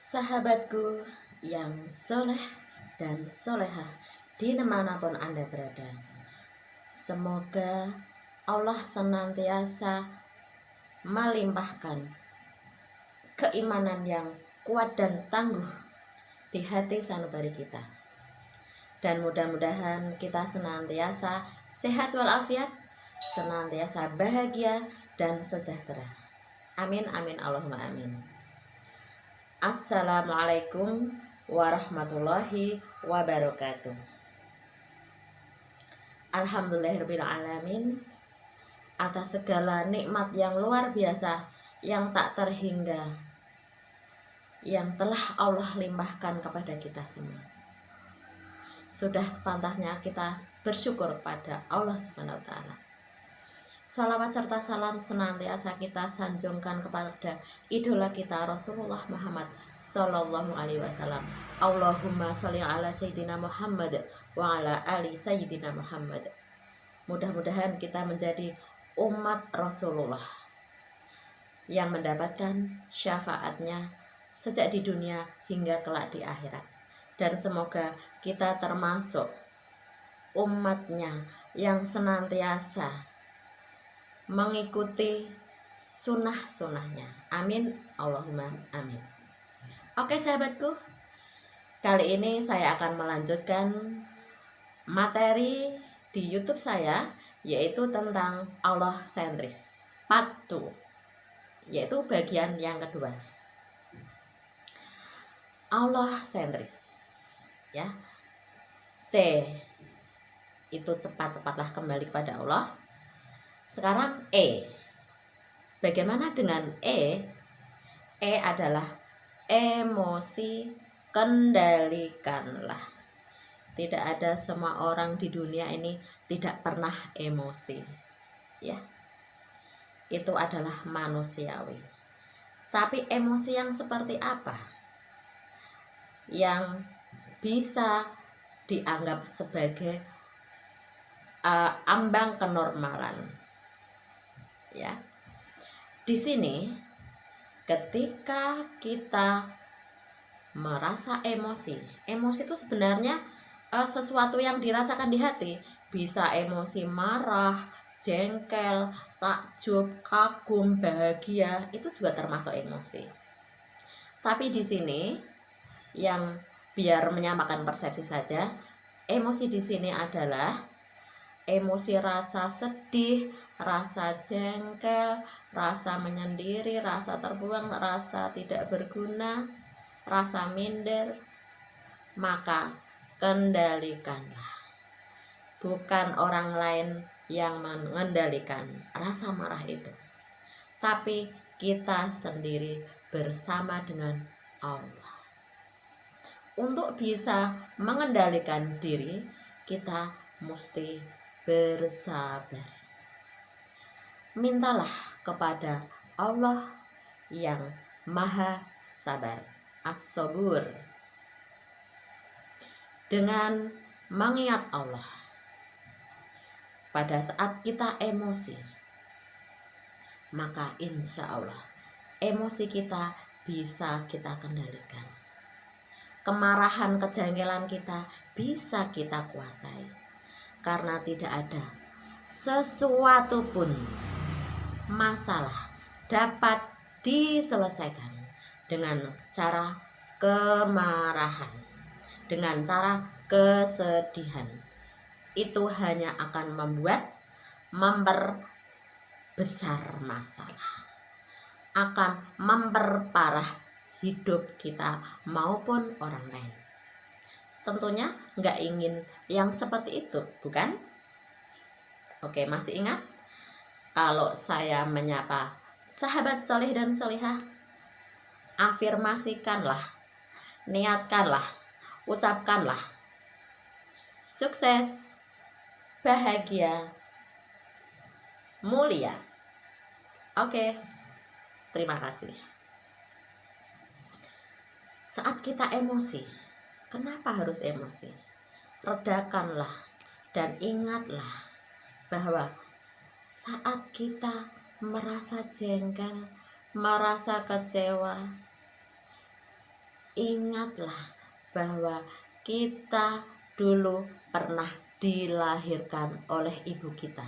Sahabatku yang soleh dan solehah dimanapun Anda berada, semoga Allah senantiasa melimpahkan keimanan yang kuat dan tangguh di hati sanubari kita. Dan mudah-mudahan kita senantiasa sehat walafiat, senantiasa bahagia dan sejahtera. Amin amin Allahumma amin. Assalamualaikum warahmatullahi wabarakatuh. Alhamdulillahirrahmanirrahim, atas segala nikmat yang luar biasa yang tak terhingga yang telah Allah limpahkan kepada kita semua. Sudah sepantasnya kita bersyukur pada Allah Subhanahu wa taala. Salawat serta salam senantiasa kita sanjungkan kepada idola kita Rasulullah Muhammad Sallallahu Alaihi Wasallam. Allahumma sholli ala Sayyidina Muhammad wa ala ali Sayyidina Muhammad. Mudah-mudahan kita menjadi umat Rasulullah yang mendapatkan syafaatnya sejak di dunia hingga kelak di akhirat. Dan semoga kita termasuk umatnya yang senantiasa mengikuti sunnah-sunnahnya. Amin Allahumma amin. Oke sahabatku, kali ini saya akan melanjutkan materi di YouTube saya, yaitu tentang Allah sentris part 2, yaitu bagian yang kedua. Allah sentris, ya. C itu cepat-cepatlah kembali kepada Allah. Sekarang E. Bagaimana dengan E? E adalah emosi, kendalikanlah. Tidak ada semua orang di dunia ini tidak pernah emosi. Ya. Itu adalah manusiawi. Tapi emosi yang seperti apa? Yang bisa dianggap sebagai ambang kenormalan. Ya, di sini ketika kita merasa emosi itu sebenarnya sesuatu yang dirasakan di hati. Bisa emosi marah, jengkel, takjub, kagum, bahagia, itu juga termasuk emosi. Tapi di sini yang biar menyamakan persepsi saja, emosi di sini adalah emosi rasa sedih, rasa jengkel, rasa menyendiri, rasa terbuang, rasa tidak berguna, rasa minder. Maka kendalikanlah. Bukan orang lain yang mengendalikan rasa marah itu, tapi kita sendiri bersama dengan Allah. Untuk bisa mengendalikan diri, kita mesti bersabar. Mintalah kepada Allah yang maha sabar, as-sabur. Dengan mengingat Allah pada saat kita emosi, maka insya Allah emosi kita bisa kita kendalikan. Kemarahan, kejengkelan kita bisa kita kuasai, karena tidak ada sesuatu pun masalah dapat diselesaikan dengan cara kemarahan, dengan cara kesedihan. Itu hanya akan memperbesar masalah, akan memperparah hidup kita maupun orang lain. Tentunya nggak ingin yang seperti itu, bukan? Oke, masih ingat? Kalau saya menyapa sahabat soleh dan solehah, afirmasikanlah, niatkanlah, ucapkanlah sukses, bahagia, mulia. Oke, terima kasih. Saat kita emosi, kenapa harus emosi? Redakanlah dan ingatlah bahwa saat kita merasa jengkel, merasa kecewa, ingatlah bahwa kita dulu pernah dilahirkan oleh ibu kita.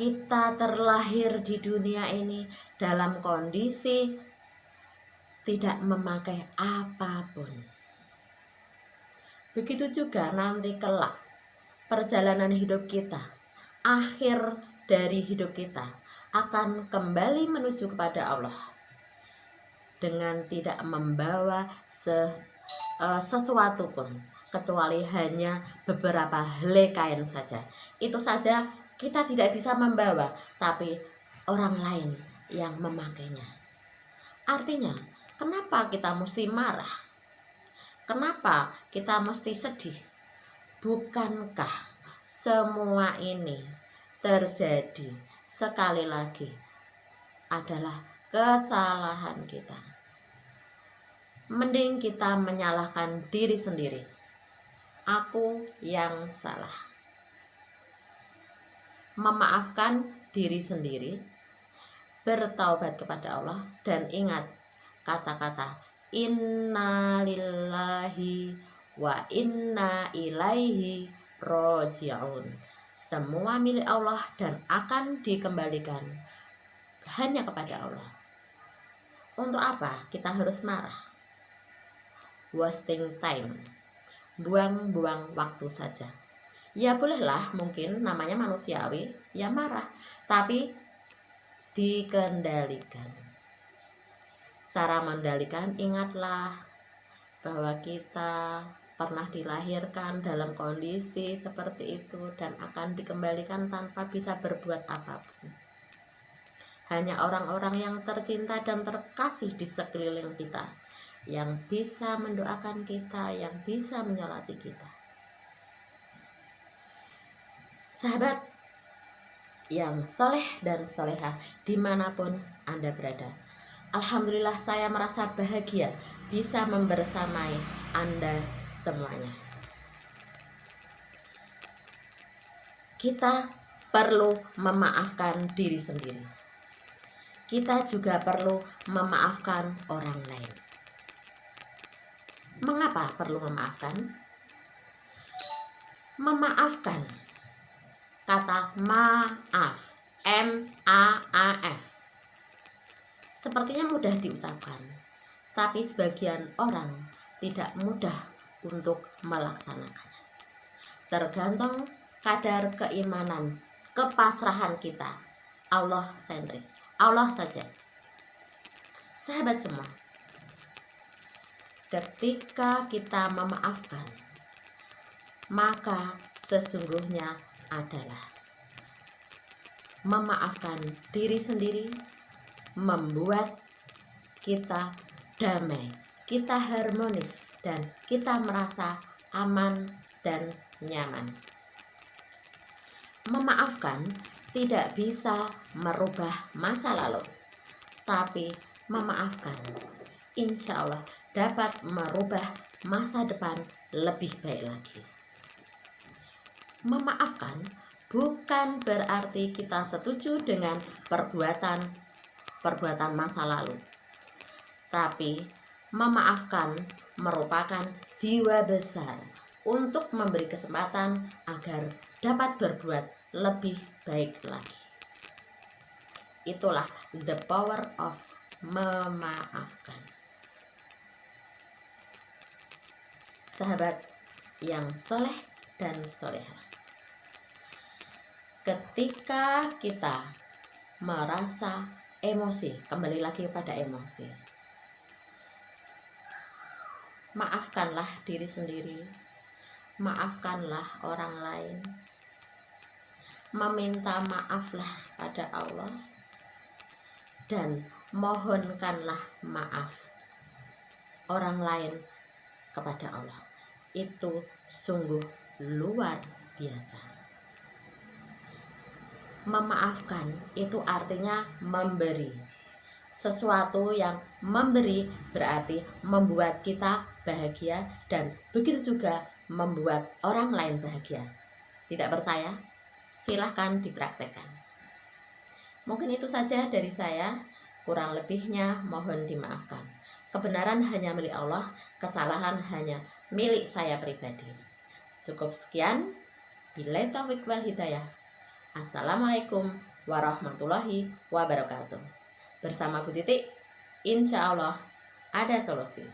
Kita terlahir di dunia ini dalam kondisi tidak memakai apapun. Begitu juga nanti kelak perjalanan hidup kita, akhir dari hidup kita akan kembali menuju kepada Allah dengan tidak membawa sesuatu pun, kecuali hanya beberapa helai kain saja. Itu saja kita tidak bisa membawa, tapi orang lain yang memakainya. Artinya, kenapa kita mesti marah? Kenapa kita mesti sedih? Bukankah semua ini terjadi sekali lagi adalah kesalahan kita? Mending kita menyalahkan diri sendiri. Aku yang salah. Memaafkan diri sendiri, bertaubat kepada Allah, dan ingat kata-kata inna lillahi wa inna ilaihi roji'un. Semua milik Allah dan akan dikembalikan hanya kepada Allah. Untuk apa kita harus marah? Wasting time, buang-buang waktu saja. Ya bolehlah, mungkin namanya manusiawi, ya marah, tapi dikendalikan. Cara mendalikan, ingatlah bahwa kita pernah dilahirkan dalam kondisi seperti itu dan akan dikembalikan tanpa bisa berbuat apapun. Hanya orang-orang yang tercinta dan terkasih di sekeliling kita yang bisa mendoakan kita, yang bisa menyolati kita. Sahabat yang soleh dan solehah dimanapun Anda berada, alhamdulillah saya merasa bahagia bisa membersamai Anda semuanya. Kita perlu memaafkan diri sendiri. Kita juga perlu memaafkan orang lain. Mengapa perlu memaafkan? Memaafkan, kata maaf, M-A-A-F, sepertinya mudah diucapkan, tapi sebagian orang tidak mudah untuk melaksanakannya. Tergantung kadar keimanan, kepasrahan kita. Allah sentris, Allah saja. Sahabat semua, ketika kita memaafkan, maka sesungguhnya adalah memaafkan diri sendiri, membuat kita damai, kita harmonis, dan kita merasa aman dan nyaman. Memaafkan tidak bisa merubah masa lalu, tapi memaafkan insya Allah dapat merubah masa depan lebih baik lagi. Memaafkan bukan berarti kita setuju dengan perbuatan masa lalu, tapi memaafkan merupakan jiwa besar untuk memberi kesempatan agar dapat berbuat lebih baik lagi. Itulah the power of memaafkan. Sahabat yang soleh dan solehah, ketika kita merasa emosi, kembali lagi pada emosi, maafkanlah diri sendiri, maafkanlah orang lain, meminta maaflah pada Allah, dan mohonkanlah maaf orang lain kepada Allah. Itu sungguh luar biasa. Memaafkan itu artinya memberi. Sesuatu yang memberi berarti membuat kita bahagia, dan begitu juga membuat orang lain bahagia. Tidak percaya? Silahkan dipraktekkan. Mungkin itu saja dari saya, kurang lebihnya mohon dimaafkan. Kebenaran hanya milik Allah, kesalahan hanya milik saya pribadi. Cukup sekian. Billahi taufiq wal hidayah. Assalamualaikum warahmatullahi wabarakatuh. Bersama Bu Titik, insya Allah ada solusi.